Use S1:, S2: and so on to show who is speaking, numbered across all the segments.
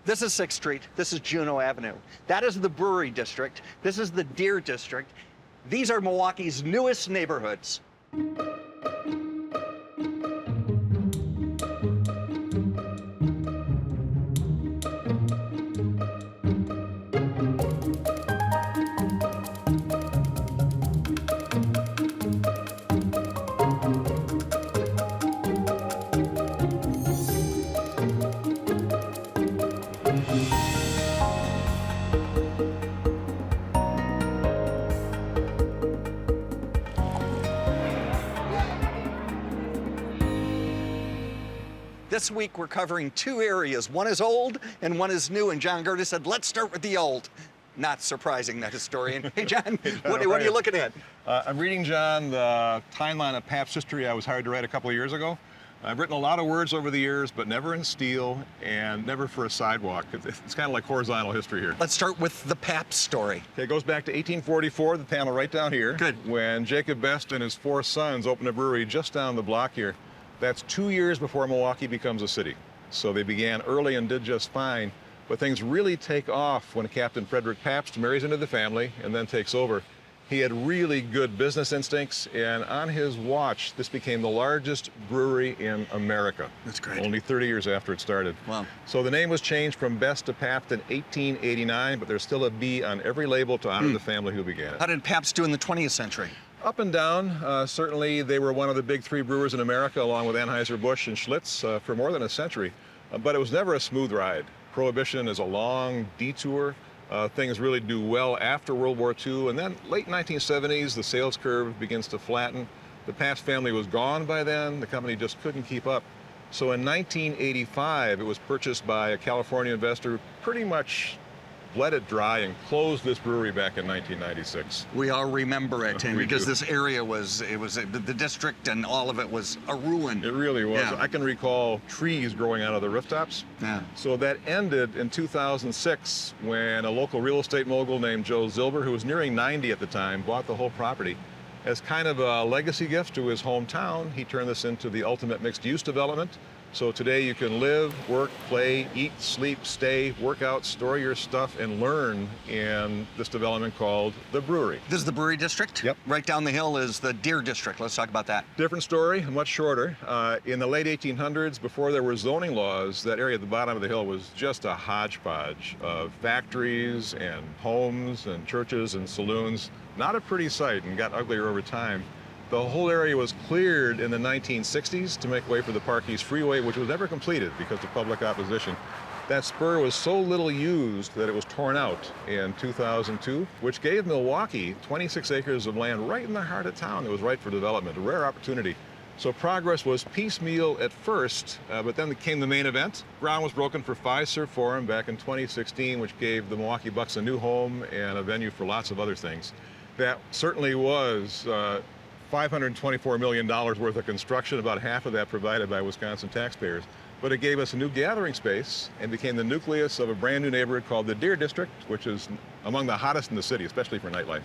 S1: This is 6th Street. This is Juneau Avenue. That is the Brewery District. This is the Deer District. These are Milwaukee's newest neighborhoods. This week we're covering two areas. One is old and one is new, and John Gertis said, let's start with the old. Not surprising, that historian. Hey, John, what are you looking at?
S2: I'm reading, John, the timeline of Pabst history I was hired to write a couple of years ago. I've written a lot of words over the years, but never in steel and never for a sidewalk. It's kind of like horizontal history here.
S1: Let's start with the Pabst story.
S2: Okay, it goes back to 1844, the panel right down here.
S1: Good.
S2: When Jacob Best and his four sons opened a brewery just down the block here. That's 2 years before Milwaukee becomes a city. So they began early and did just fine, but things really take off when Captain Frederick Pabst marries into the family and then takes over. He had really good business instincts, and on his watch, this became the largest brewery in America.
S1: That's great.
S2: Only 30 years after it started.
S1: Wow.
S2: So the name was changed from Best to Pabst in 1889, but there's still a B on every label to honor the family who began it.
S1: How did Pabst do in the 20th century?
S2: Up and down. Certainly they were one of the big three brewers in America, along with Anheuser-Busch and Schlitz, for more than a century. But it was never a smooth ride. Prohibition is a long detour. Things really do well after World War II, and then late 1970s, the sales curve begins to flatten. The Pabst family was gone by then. The company just couldn't keep up. So in 1985, it was purchased by a California investor, pretty much let it dry and closed this brewery back in 1996.
S1: We all remember it, and because
S2: do.
S1: this area was the district, and all of it was a ruin.
S2: It really was.
S1: Yeah.
S2: I can recall trees growing out of the rooftops.
S1: Yeah.
S2: So that ended in 2006 when a local real estate mogul named Joe Zilber, who was nearing 90 at the time, bought the whole property. As kind of a legacy gift to his hometown, he turned this into the ultimate mixed-use development. So today you can live, work, play, eat, sleep, stay, work out, store your stuff, and learn in this development called the Brewery.
S1: This is the Brewery District?
S2: Yep.
S1: Right down the hill is the Deer District. Let's talk about that.
S2: Different story, much shorter. In the late 1800s, before there were zoning laws, that area at the bottom of the hill was just a hodgepodge of factories and homes and churches and saloons. Not a pretty sight, and got uglier over time. The whole area was cleared in the 1960s to make way for the Park East Freeway, which was never completed because of public opposition. That spur was so little used that it was torn out in 2002, which gave Milwaukee 26 acres of land right in the heart of town that was right for development, a rare opportunity. So progress was piecemeal at first, but then came the main event. Ground was broken for Fiserv Forum back in 2016, which gave the Milwaukee Bucks a new home and a venue for lots of other things. That certainly was $524 million worth of construction, about half of that provided by Wisconsin taxpayers. But it gave us a new gathering space and became the nucleus of a brand new neighborhood called the Deer District, which is among the hottest in the city, especially for nightlife.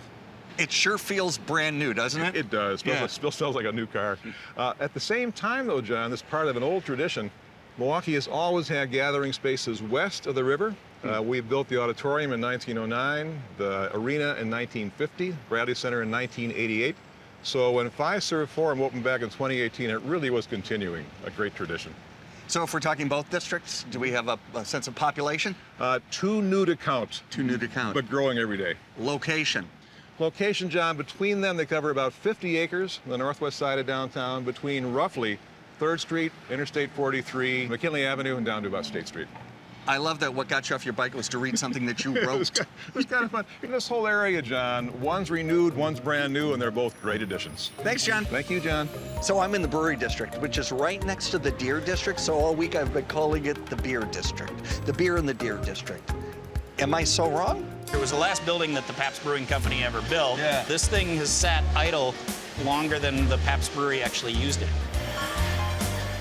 S1: It sure feels brand new, doesn't it?
S2: It does.
S1: Yeah.
S2: It still smells like a new car. At the same time, though, John, this is part of an old tradition. Milwaukee has always had gathering spaces west of the river. We built the auditorium in 1909, the arena in 1950, Bradley Center in 1988. So when Fiserv Forum opened back in 2018, it really was continuing a great tradition.
S1: So if we're talking both districts, do we have a sense of population?
S2: Too new to count.
S1: Too new to count.
S2: But growing every day.
S1: Location.
S2: Location, John, between them, they cover about 50 acres on the northwest side of downtown, between roughly 3rd Street, Interstate 43, McKinley Avenue, and down to about State Street.
S1: I love that what got you off your bike was to read something that you wrote.
S2: It was kind of fun. In this whole area, John, one's renewed, one's brand new, and they're both great additions.
S1: Thanks, John.
S2: Thank you, John.
S1: So I'm in the Brewery District, which is right next to the Deer District, so all week I've been calling it the Beer District. The beer in the Deer District. Am I so wrong?
S3: It was the last building that the Pabst Brewing Company ever built.
S1: Yeah.
S3: This thing has sat idle longer than the Pabst Brewery actually used it.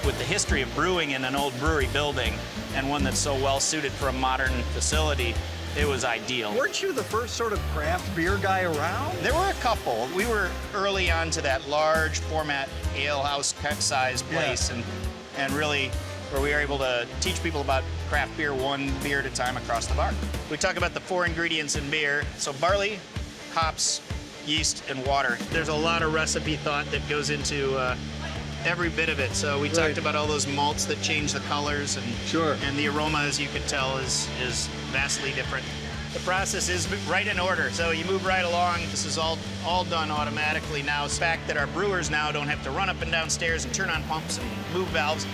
S3: With the history of brewing in an old brewery building and one that's so well suited for a modern facility, it was ideal.
S1: Weren't you the first sort of craft beer guy around?
S3: There were a couple. We were early on to that large format ale house size place, and really where we were able to teach people about craft beer one beer at a time across the bar. We talk about the 4 ingredients in beer. So barley, hops, yeast, and water. There's a lot of recipe thought that goes into every bit of it. So we talked about all those malts that change the colors, and the aroma, as you can tell, is vastly different. The process is right in order, so you move right along. This is all done automatically now. The fact that our brewers now don't have to run up and down stairs and turn on pumps and move valves,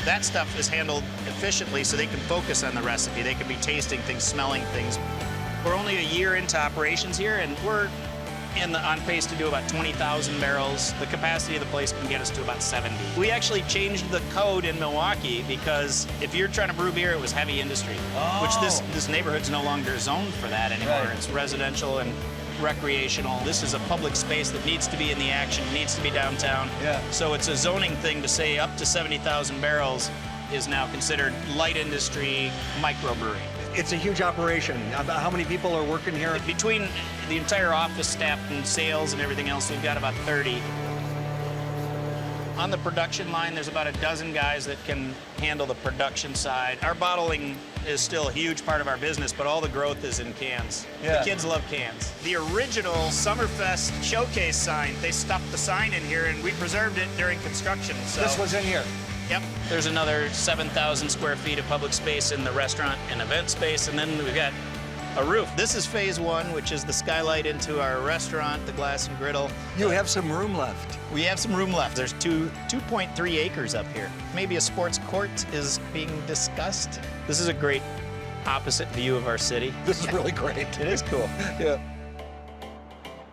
S3: that stuff is handled efficiently so they can focus on the recipe. They can be tasting things, smelling things. We're only a year into operations here, and we're on pace to do about 20,000 barrels. The capacity of the place can get us to about 70. We actually changed the code in Milwaukee because if you're trying to brew beer, it was heavy industry, which this neighborhood's no longer zoned for that anymore. It's residential and recreational. This is a public space that needs to be in the action, needs to be downtown. So it's a zoning thing to say up to 70,000 barrels is now considered light industry microbrewery.
S1: It's a huge operation. How many people are working here?
S3: Between the entire office staff and sales and everything else, we've got about 30. On the production line, there's about a dozen guys that can handle the production side. Our bottling is still a huge part of our business, but all the growth is in cans. The kids love cans. The original Summerfest showcase sign, they stuffed the sign in here and we preserved it during construction. So.
S1: This was in here?
S3: Yep. There's another 7,000 square feet of public space in the restaurant and event space, and then we've got a roof. This is phase 1, which is the skylight into our restaurant, the glass and griddle.
S1: You have some room left.
S3: We have some room left. There's 2.3 acres up here. Maybe a sports court is being discussed. This is a great opposite view of our city.
S1: This is really great.
S3: It is cool.
S1: Yeah.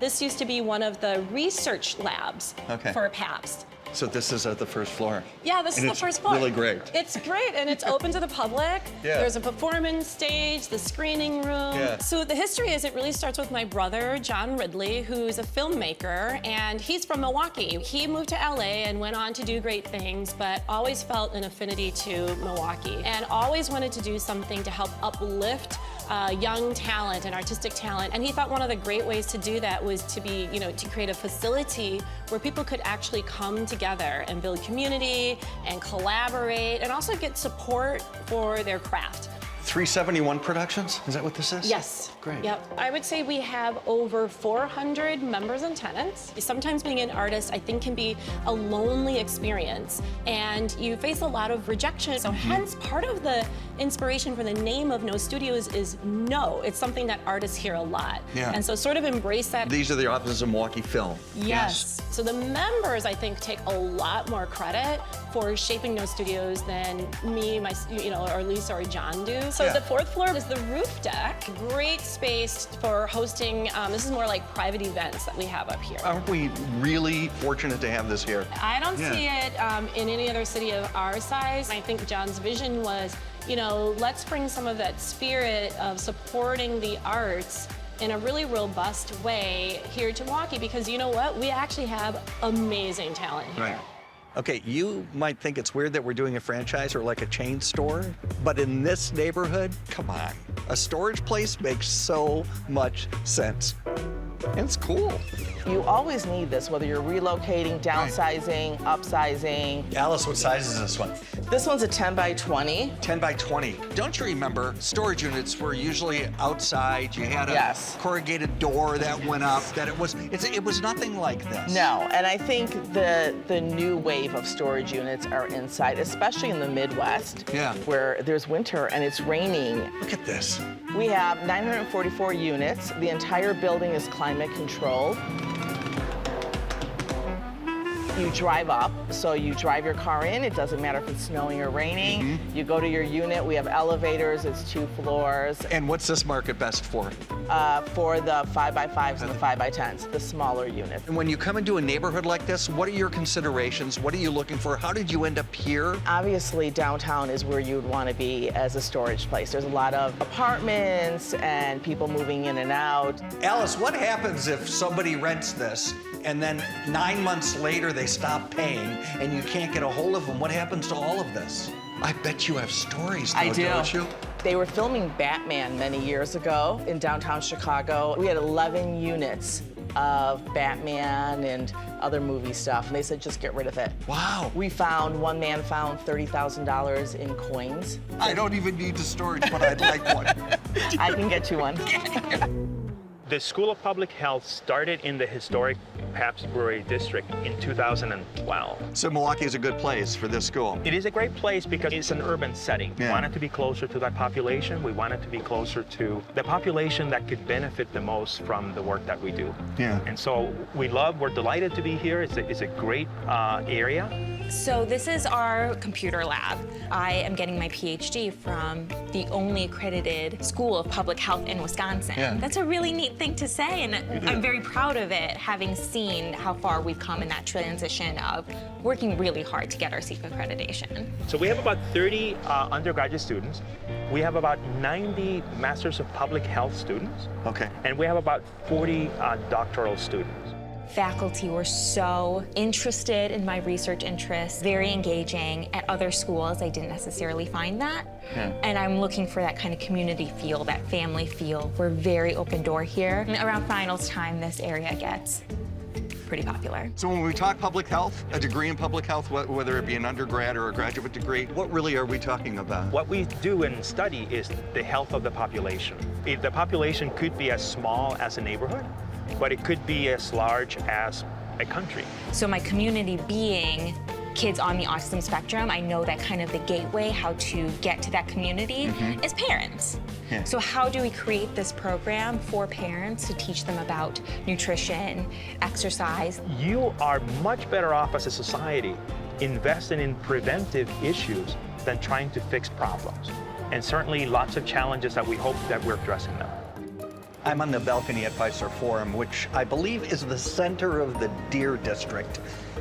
S4: This used to be one of the research labs for Pabst.
S1: So this is at the first floor.
S4: Yeah, this is the first floor.
S1: Really great.
S4: It's great, and it's open to the public. There's a performance stage, the screening room. So the history is it really starts with my brother, John Ridley, who's a filmmaker, and he's from Milwaukee. He moved to LA and went on to do great things, but always felt an affinity to Milwaukee, and always wanted to do something to help uplift young talent and artistic talent. And he thought one of the great ways to do that was to be, to create a facility where people could actually come together and build community and collaborate and also get support for their craft.
S1: 371 Productions? Is that what this is?
S4: Yes.
S1: Great.
S4: Yep. I would say we have over 400 members and tenants. Sometimes being an artist, I think, can be a lonely experience, and you face a lot of rejection. So hence, part of the inspiration for the name of No Studios is no. It's something that artists hear a lot. And so sort of embrace that.
S1: These are the offices of Milwaukee Film.
S4: Yes. So the members, I think, take a lot more credit for shaping No Studios than me, or Lisa or John do. So the 4th floor is the roof deck. Great space for hosting. This is more like private events that we have up here.
S1: Aren't we really fortunate to have this here?
S4: I don't see it in any other city of our size. I think John's vision was, let's bring some of that spirit of supporting the arts in a really robust way here to Milwaukee, because you know what? We actually have amazing talent here.
S1: Right. Okay, you might think it's weird that we're doing a franchise or like a chain store, but in this neighborhood, come on. A storage place makes so much sense. And it's cool.
S5: You always need this, whether you're relocating, downsizing, upsizing.
S1: Alice, what size is this one?
S5: This one's a 10 by 20.
S1: 10 by 20. Don't you remember, storage units were usually outside. You had a corrugated door that went up. It was nothing like this.
S5: No, and I think the new wave of storage units are inside, especially in the Midwest, where there's winter and it's raining.
S1: Look at this.
S5: We have 944 units. The entire building is climate controlled. You drive up, so you drive your car in. It doesn't matter if it's snowing or raining. You go to your unit. We have elevators. It's 2 floors.
S1: And what's this market best for?
S5: For the 5x5s and the 5x10s, the smaller units.
S1: And when you come into a neighborhood like this, what are your considerations? What are you looking for? How did you end up here?
S5: Obviously, downtown is where you'd want to be as a storage place. There's a lot of apartments and people moving in and out.
S1: Alice, what happens if somebody rents this and then 9 months later they stop paying and you can't get a hold of them? What happens to all of this? I bet you have stories, though,
S5: I do.
S1: Don't you?
S5: They were filming Batman many years ago in downtown Chicago. We had 11 units of Batman and other movie stuff, and they said, just get rid of it.
S1: Wow.
S5: One man found $30,000 in coins.
S1: I don't even need the storage, but I'd like one.
S5: I can get you one.
S6: The School of Public Health started in the historic Pabst Brewery District in 2012.
S1: So Milwaukee is a good place for this school.
S6: It is a great place because it's an urban setting. We want it to be closer to that population. We want it to be closer to the population that could benefit the most from the work that we do.
S1: Yeah.
S6: And so we're delighted to be here. It's a great area.
S7: So this is our computer lab. I am getting my PhD from the only accredited school of public health in Wisconsin.
S1: Yeah.
S7: That's a really neat thing to say, and I'm very proud of it, having seen how far we've come in that transition of working really hard to get our SEEK accreditation.
S6: So we have about 30 undergraduate students. We have about 90 Masters of Public Health students.
S1: Okay.
S6: And we have about 40 doctoral students.
S7: Faculty were so interested in my research interests, very engaging. At other schools, I didn't necessarily find that.
S1: Yeah.
S7: And I'm looking for that kind of community feel, that family feel. We're very open door here. And around finals time, this area gets pretty popular.
S1: So when we talk public health, a degree in public health, whether it be an undergrad or a graduate degree, what really are we talking about?
S6: What we do and study is the health of the population. The population could be as small as a neighborhood, but it could be as large as a country.
S7: So my community being kids on the autism spectrum, I know that kind of the gateway, how to get to that community is parents.
S1: Yeah.
S7: So how do we create this program for parents to teach them about nutrition, exercise?
S6: You are much better off as a society investing in preventive issues than trying to fix problems. And certainly lots of challenges that we hope that we're addressing now.
S1: I'm on the balcony at Fiserv Forum, which I believe is the center of the Deer District,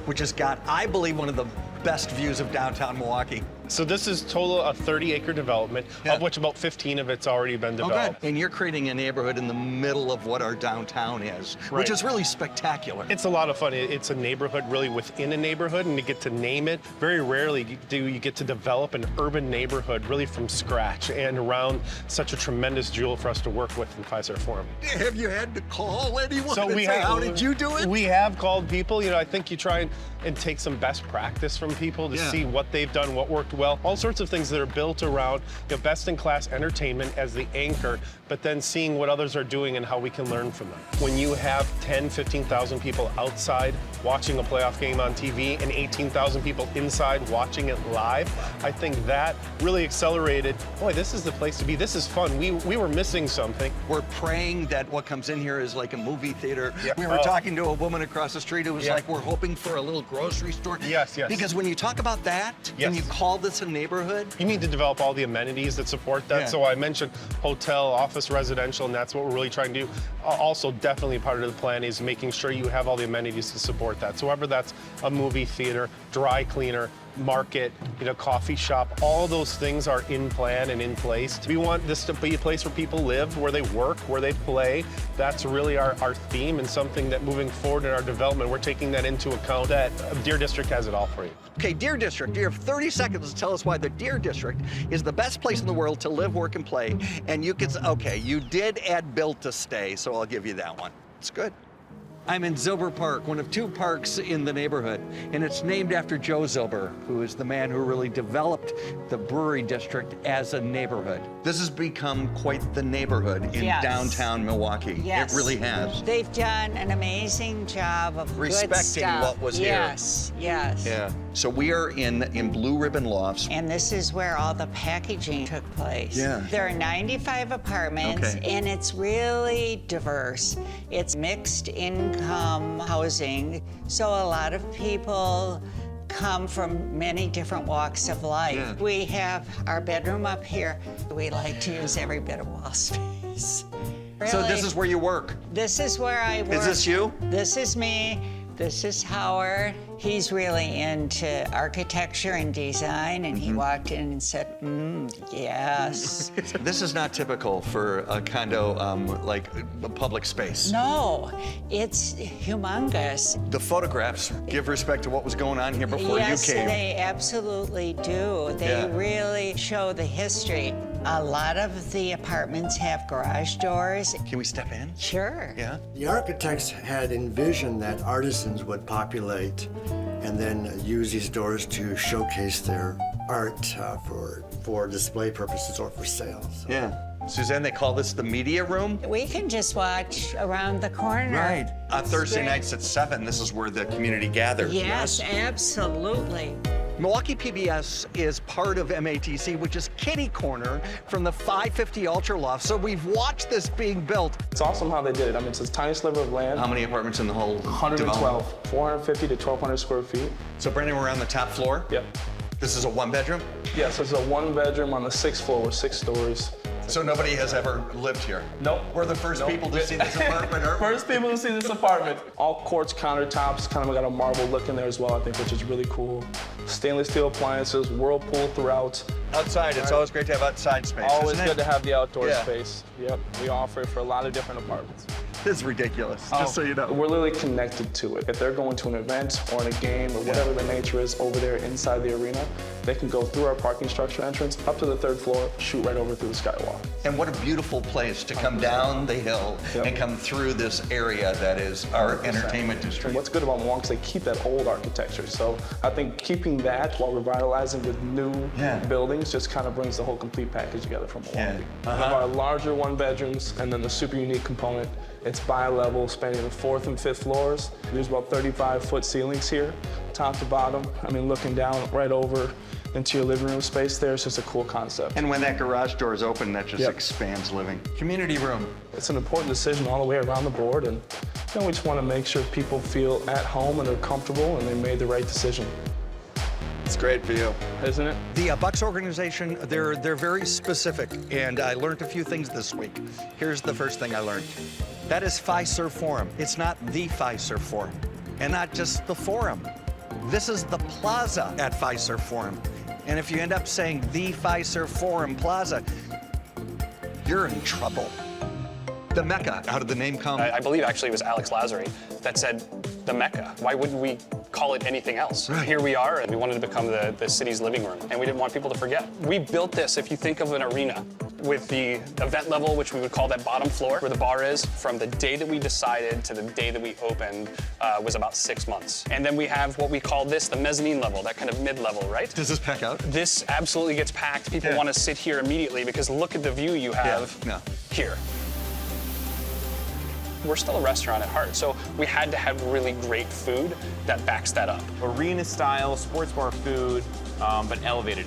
S1: which has got, I believe, one of the best views of downtown Milwaukee.
S8: So this is total a 30-acre development, of which about 15 of it's already been developed.
S1: And you're creating a neighborhood in the middle of what our downtown is, which is really spectacular.
S8: It's a lot of fun. It's a neighborhood really within a neighborhood, and to get to name it, very rarely do you get to develop an urban neighborhood really from scratch and around such a tremendous jewel for us to work with in Fiserv Forum.
S1: Have you had to call anyone
S8: So
S1: and
S8: we
S1: say,
S8: have,
S1: how did you do it?
S8: We have called people. You know, I think you try and take some best practice from people to see what they've done, what worked well. All sorts of things that are built around best-in-class entertainment as the anchor, but then seeing what others are doing and how we can learn from them. When you have 10, 15,000 people outside watching a playoff game on TV and 18,000 people inside watching it live, I think that really accelerated, boy, this is the place to be. This is fun. We were missing something.
S1: We're praying that what comes in here is like a movie theater. We were talking to a woman across the street who was like, we're hoping for a little grocery store.
S8: Yes.
S1: Because when you talk about that, and you call this a neighborhood,
S8: you need to develop all the amenities that support that. So I mentioned hotel, office, residential, and that's what we're really trying to do. Also, definitely part of the plan is making sure you have all the amenities to support that. So whether that's a movie theater, dry cleaner, market, coffee shop, all those things are in plan and in place. We want this to be a place where people live, where they work, where they play. That's really our theme, and something that moving forward in our development, we're taking that into account. That Deer District has it all for you.
S1: Okay, Deer District, you have 30 seconds to tell us why the Deer District is the best place in the world to live, work, and play. And you can, okay, you did add built to stay, so I'll give you that one. It's good. I'm in Zilber Park, one of two parks in the neighborhood, and it's named after Joe Zilber, who is the man who really developed the Brewery District as a neighborhood. This has become quite the neighborhood in downtown Milwaukee.
S9: Yes.
S1: It really has.
S9: They've done an amazing job of
S1: respecting
S9: good stuff.
S1: what was
S9: yes,
S1: here.
S9: Yes.
S1: Yeah. So we are in Blue Ribbon Lofts.
S9: And this is where all the packaging took place.
S1: Yeah.
S9: There are 95 apartments, and it's really diverse. It's mixed income housing, so a lot of people come from many different walks of life.
S1: Yeah.
S9: We have our bedroom up here. We like to use every bit of wall space. Really.
S1: So this is where you work?
S9: This is where I work.
S1: Is this you?
S9: This is me. This is Howard. He's really into architecture and design, and he walked in and said, yes.
S1: This is not typical for a condo, like a public space.
S9: No, it's humongous.
S1: The photographs give respect to what was going on here before you came.
S9: Yes, they absolutely do. They really show the history. A lot of the apartments have garage doors.
S1: Can we step in?
S9: Sure.
S1: Yeah.
S10: The architects had envisioned that artisans would populate and then use these doors to showcase their art for display purposes or for sale. So.
S1: Yeah. Suzanne, they call this the media room?
S9: We can just watch around the corner.
S1: Right. On Thursday
S9: Great.
S1: nights at 7, this is where the community gathers.
S9: Yes, absolutely.
S1: Milwaukee PBS is part of MATC, which is kitty corner from the 550 Ultra Loft. So we've watched this being built.
S11: It's awesome how they did it. I mean, it's a tiny sliver of land.
S1: How many apartments in the whole
S11: 112, 450 to 1,200 square feet.
S1: So Brandon, we're on the top floor?
S11: Yep.
S1: This is a one-bedroom?
S11: Yes, it's a one bedroom on the 6th floor with 6 stories.
S1: So nobody has ever lived here?
S11: Nope.
S1: We're the first people to see this apartment, aren't we?
S11: First people to see this apartment. All quartz countertops, kind of got a marble look in there as well, I think, which is really cool. Stainless steel appliances, whirlpool throughout.
S1: Outside, it's always great to have outside space,
S11: Always
S1: isn't
S11: good
S1: it?
S11: to have the outdoor
S1: Yeah.
S11: space. Yep, we offer it for a lot of different apartments.
S1: This is ridiculous, just so you know.
S11: We're literally connected to it. If they're going to an event or in a game or whatever the nature is over there inside the arena, they can go through our parking structure entrance up to the 3rd floor, shoot right over through the skywalk.
S1: And what a beautiful place to come down the hill and come through this area that is our entertainment
S11: And
S1: district.
S11: what's good about Milwaukee is they keep that old architecture. So I think keeping that while revitalizing with new buildings just kind of brings the whole complete package together for Milwaukee. One of our larger one bedrooms, and then the super unique component, it's bi-level, spanning the 4th and 5th floors. There's about 35-foot ceilings here, top to bottom. I mean, looking down right over into your living room space there, it's just a cool concept.
S1: And when that garage door is open, that just expands living. Community room.
S11: It's an important decision all the way around the board, and we just want to make sure people feel at home and they're comfortable and they made the right decision.
S1: It's great for you.
S11: Isn't it?
S1: The Bucks organization, they're very specific, and I learned a few things this week. Here's the first thing I learned. That is Fiserv Forum. It's not the Fiserv Forum, and not just the Forum. This is the plaza at Fiserv Forum. And if you end up saying the Fiserv Forum Plaza, you're in trouble. The Mecca, how did the name come?
S12: I believe actually it was Alex Lazary that said the Mecca. Why wouldn't we call it anything else?
S1: Right.
S12: Here we are, and we wanted to become the city's living room, and we didn't want people to forget. We built this, if you think of an arena, with the event level, which we would call that bottom floor, where the bar is, from the day that we decided to the day that we opened was about 6 months. And then we have what we call this, the mezzanine level, that kind of mid-level, right?
S1: Does this pack out?
S12: This absolutely gets packed. People want to sit here immediately because look at the view you have here. We're still a restaurant at heart, so we had to have really great food that backs that up.
S13: Arena style, sports bar food, but elevated.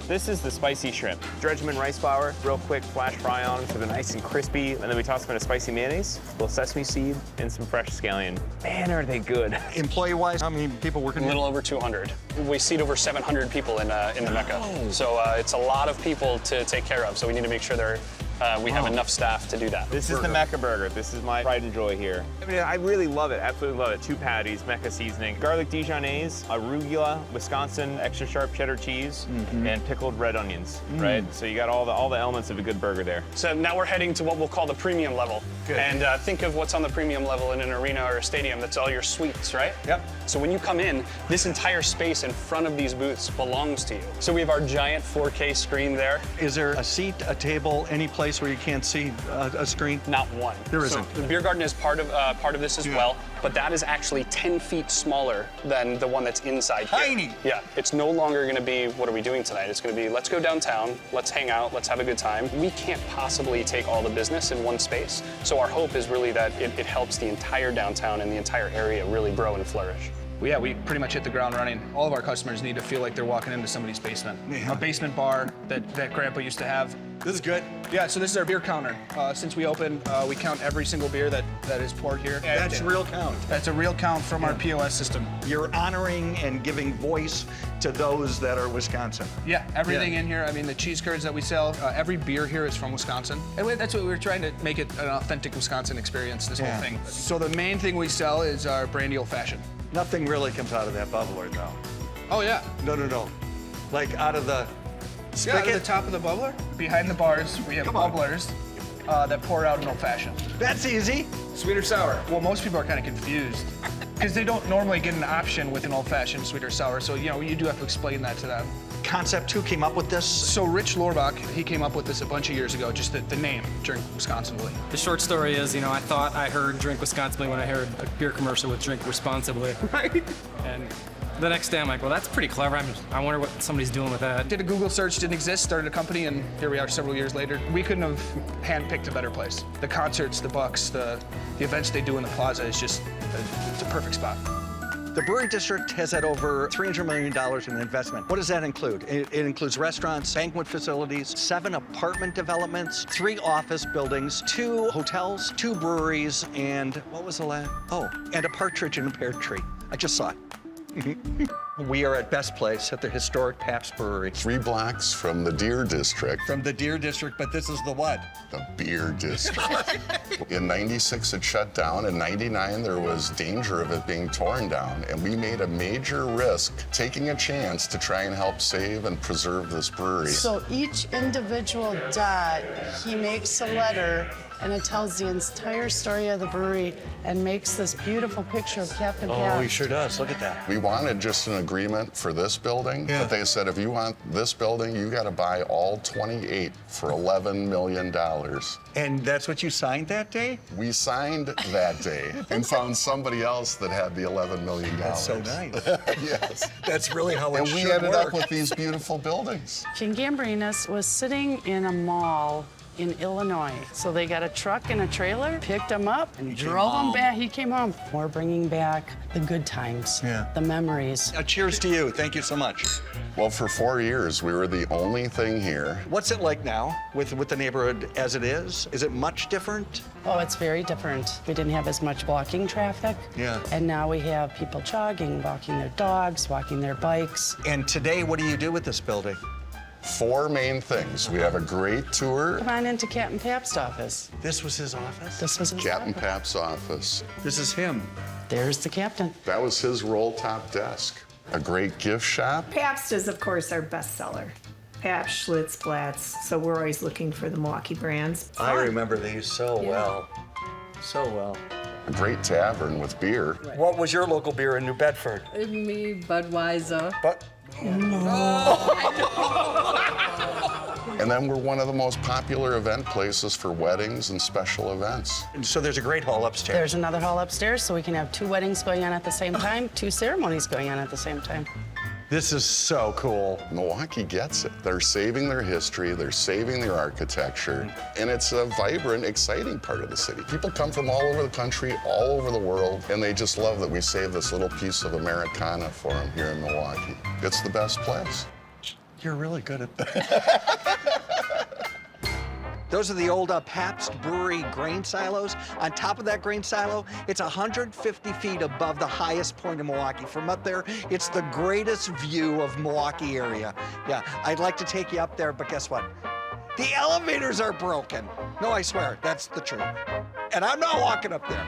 S13: This is the spicy shrimp. Dredge them in rice flour, real quick flash fry on them so they're nice and crispy, and then we toss them in a spicy mayonnaise, a little sesame seed, and some fresh scallion. Man, are they good.
S1: Employee-wise, how many people working
S12: A
S1: here?
S12: little over 200. We seat over 700 people in the Mecca. So it's a lot of people to take care of, so we need to make sure we have enough staff to do that.
S13: This is the Mecca burger. This is my pride and joy here. I mean, I really love it, absolutely love it. 2 patties, Mecca seasoning, garlic Dijonnaise, arugula, Wisconsin extra sharp cheddar cheese, and pickled red onions, right? So you got all the elements of a good burger there.
S12: So now we're heading to what we'll call the premium level.
S1: Good.
S12: And think of what's on the premium level in an arena or a stadium. That's all your suites, right?
S1: Yep.
S12: So when you come in, this entire space in front of these booths belongs to you. So we have our giant 4K screen there.
S1: Is there a seat, a table, any place where you can't see a screen?
S12: Not one.
S1: There
S12: So
S1: isn't.
S12: the beer garden is part of this as well, but that is actually 10 feet smaller than the one that's inside here.
S1: Tiny.
S12: Yeah, it's no longer going to be, what are we doing tonight? It's going to be, let's go downtown, let's hang out, let's have a good time. We can't possibly take all the business in one space, so our hope is really that it helps the entire downtown and the entire area really grow and flourish.
S14: Yeah, we pretty much hit the ground running. All of our customers need to feel like they're walking into somebody's basement.
S1: Yeah.
S14: A basement bar that Grandpa used to have.
S1: This is good.
S14: Yeah, so this is our beer counter. Since we opened, we count every single beer that is poured here.
S1: That's real count.
S14: That's a real count from our POS system.
S1: You're honoring and giving voice to those that are Wisconsin.
S14: Yeah, everything in here. I mean, the cheese curds that we sell, every beer here is from Wisconsin. And that's what we were trying to make it an authentic Wisconsin experience, this whole thing. So the main thing we sell is our brandy old fashioned.
S1: Nothing really comes out of that bubbler, though.
S14: Oh, yeah.
S1: No. Like out of the
S14: Yeah, at the
S1: spigot?
S14: top of the bubbler. Behind the bars, we have bubblers that pour out an old fashioned.
S1: That's easy.
S14: Sweet or sour? Well, most people are kind of confused. Because they don't normally get an option with an old-fashioned sweet or sour, so you do have to explain that to them.
S1: Concept 2 came up with this?
S14: So Rich Lorbach, he came up with this a bunch of years ago, just the name, Drink Wisconsinly.
S15: The short story is, I thought I heard Drink Wisconsinly when I heard a beer commercial with Drink Responsibly. Right. And the next day I'm like, well, that's pretty clever. I wonder what somebody's doing with that.
S14: Did a Google search, didn't exist, started a company, and here we are several years later. We couldn't have handpicked a better place. The concerts, the Bucks, the events they do in the plaza is just, it's a perfect spot.
S1: The Brewery District has had over $300 million in investment. What does that include? It includes restaurants, banquet facilities, 7 apartment developments, 3 office buildings, 2 hotels, 2 breweries, and what was the last? Oh, and a partridge in a pear tree. I just saw it. We are at Best Place at the historic Pabst Brewery.
S16: 3 blocks from the Deer District.
S1: From the Deer District, but this is the what?
S16: The Beer District. In '96 it shut down. In '99 there was danger of it being torn down, and we made a major risk taking a chance to try and help save and preserve this brewery.
S17: So each individual dot, he makes a letter, and it tells the entire story of the brewery and makes this beautiful picture of Captain Pabst.
S1: Oh, he sure does. Look at that.
S16: We wanted just an agreement for this building, but they said, if you want this building, you got to buy all 28 for $11 million.
S1: And that's what you signed that day?
S16: We signed that day and found somebody else that had the $11 million.
S1: That's so nice.
S16: Yes.
S1: That's really how it
S16: and we
S1: should
S16: ended
S1: work.
S16: up with these beautiful buildings.
S17: King Gambrinus was sitting in a mall in Illinois. So they got a truck and a trailer, picked him up, and drove him back. He came home. We're bringing back the good times, the memories.
S1: Cheers to you. Thank you so much.
S16: Well, for 4 years, we were the only thing here.
S1: What's it like now with the neighborhood as it is? Is it much different?
S17: Oh, it's very different. We didn't have as much walking traffic.
S1: Yeah.
S17: And now we have people jogging, walking their dogs, walking their bikes.
S1: And today, what do you do with this building?
S16: 4 main things. We have a great tour.
S17: Come on into Captain Pabst's office.
S1: This was his office?
S17: This was his
S16: Captain
S17: office.
S16: Pabst's office.
S1: This is him.
S17: There's the captain.
S16: That was his roll-top desk. A great gift shop.
S18: Pabst is, of course, our bestseller. Pabst, Schlitz, Platz. So we're always looking for the Milwaukee brands.
S1: I remember these so well. So well.
S16: A great tavern with beer.
S1: What was your local beer in New Bedford?
S19: Me, Budweiser.
S1: But
S16: And then we're one of the most popular event places for weddings and special events.
S1: So there's a great hall upstairs.
S17: There's another hall upstairs, so we can have 2 weddings going on at the same time, 2 ceremonies going on at the same time.
S1: This is so cool.
S16: Milwaukee gets it. They're saving their history, they're saving their architecture, and it's a vibrant, exciting part of the city. People come from all over the country, all over the world, and they just love that we save this little piece of Americana for them here in Milwaukee. It's the best place.
S1: You're really good at that. Those are the old Pabst Brewery grain silos. On top of that grain silo, it's 150 feet above the highest point in Milwaukee. From up there, it's the greatest view of Milwaukee area. Yeah, I'd like to take you up there, but guess what? The elevators are broken. No, I swear, that's the truth. And I'm not walking up there.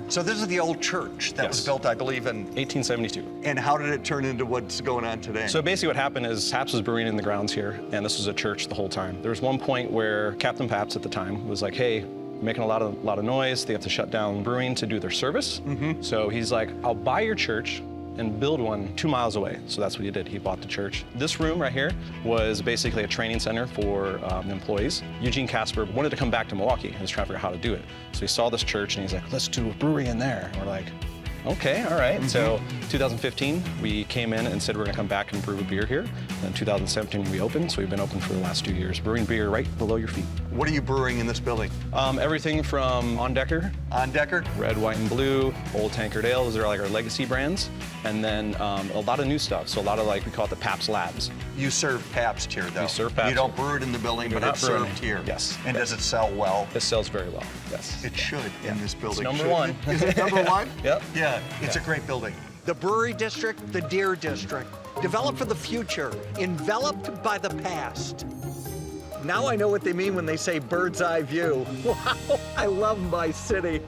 S1: So this is the old church that was built, I believe, in
S12: 1872.
S1: And how did it turn into what's going on today?
S12: So basically what happened is Pabst was brewing in the grounds here, and this was a church the whole time. There was one point where Captain Pabst at the time was like, hey, making a lot of noise. They have to shut down brewing to do their service. So he's like, I'll buy your church and build one 2 miles away. So that's what he did. He bought the church. This room right here was basically a training center for the employees. Eugene Casper wanted to come back to Milwaukee and was trying to figure out how to do it. So he saw this church and he's like, let's do a brewery in there. And we're like, okay, all right. So 2015, we came in and said we're gonna come back and brew a beer here. And in 2017, we opened, so we've been open for the last 2 years, brewing beer right below your feet.
S1: What are you brewing in this building?
S12: Everything from On Decker.
S1: On Decker?
S12: Red, White, and Blue, Old Tankard Ale, those are like our legacy brands. And then a lot of new stuff, so a lot of we call it the Pabst Labs.
S1: You serve Pabst here, though.
S12: We serve Pabst.
S1: You don't brew it in the building, but it's served here.
S12: Yes.
S1: And does it sell well?
S12: It sells very well, yes.
S1: It should in this building.
S12: It's number one.
S1: Is it number one?
S12: Yep.
S1: Yeah, it's a great building. The Brewery District, the Deer District, developed for the future, enveloped by the past. Now I know what they mean when they say bird's eye view. Wow, I love my city.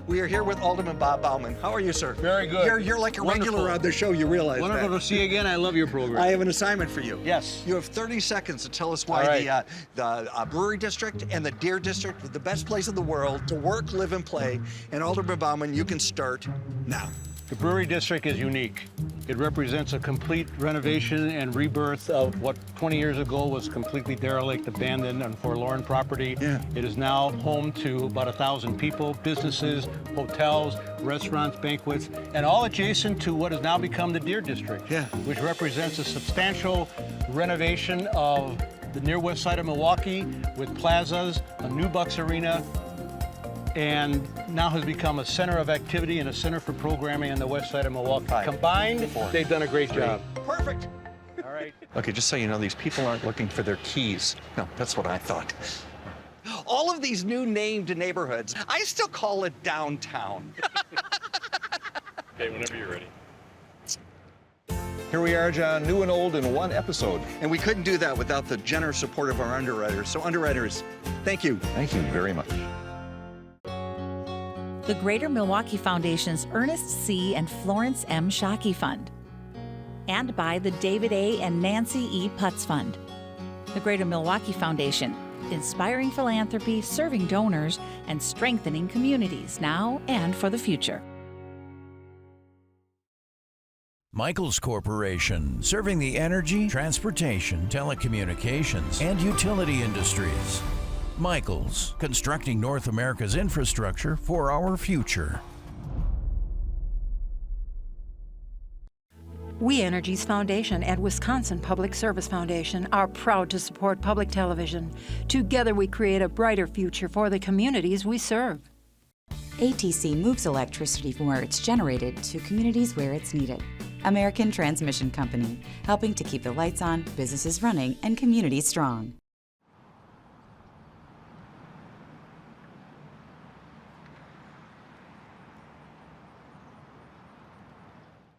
S1: We are here with Alderman Bob Bauman. How are you, sir?
S20: Very good.
S1: You're like a
S20: Wonderful.
S1: regular on the show, you realize
S20: Wonderful
S1: that.
S20: to see you again. I love your program.
S1: I have an assignment for you.
S20: Yes.
S1: You have 30 seconds to tell us why the Brewery District and the Deer District are the best place in the world to work, live, and play. And Alderman Bauman, you can start now.
S20: The Brewery District is unique. It represents a complete renovation and rebirth of what 20 years ago was completely derelict, abandoned, and forlorn property.
S1: Yeah.
S20: It is now home to about 1,000 people, businesses, hotels, restaurants, banquets, and all adjacent to what has now become the Deer District, which represents a substantial renovation of the near west side of Milwaukee with plazas, a new Bucks Arena, and now has become a center of activity and a center for programming on the west side of Milwaukee. Combined, they've done a great job.
S1: Perfect.
S20: All right.
S1: Okay, just so you know, these people aren't looking for their keys. No, that's what I thought. All of these new named neighborhoods, I still call it downtown.
S2: Okay, whenever you're ready. Here we are, John, new and old in one episode.
S1: And we couldn't do that without the generous support of our underwriters. So underwriters, thank you.
S2: Thank you very much.
S21: The Greater Milwaukee Foundation's Ernest C. and Florence M. Shockey Fund, and by the David A. and Nancy E. Putz Fund. The Greater Milwaukee Foundation, inspiring philanthropy, serving donors, and strengthening communities now and for the future.
S22: Michaels Corporation, serving the energy, transportation, telecommunications, and utility industries. Michaels, constructing North America's infrastructure for our future.
S23: We Energies Foundation and Wisconsin Public Service Foundation are proud to support public television. Together we create a brighter future for the communities we serve.
S24: ATC moves electricity from where it's generated to communities where it's needed. American Transmission Company, helping to keep the lights on, businesses running, and communities strong.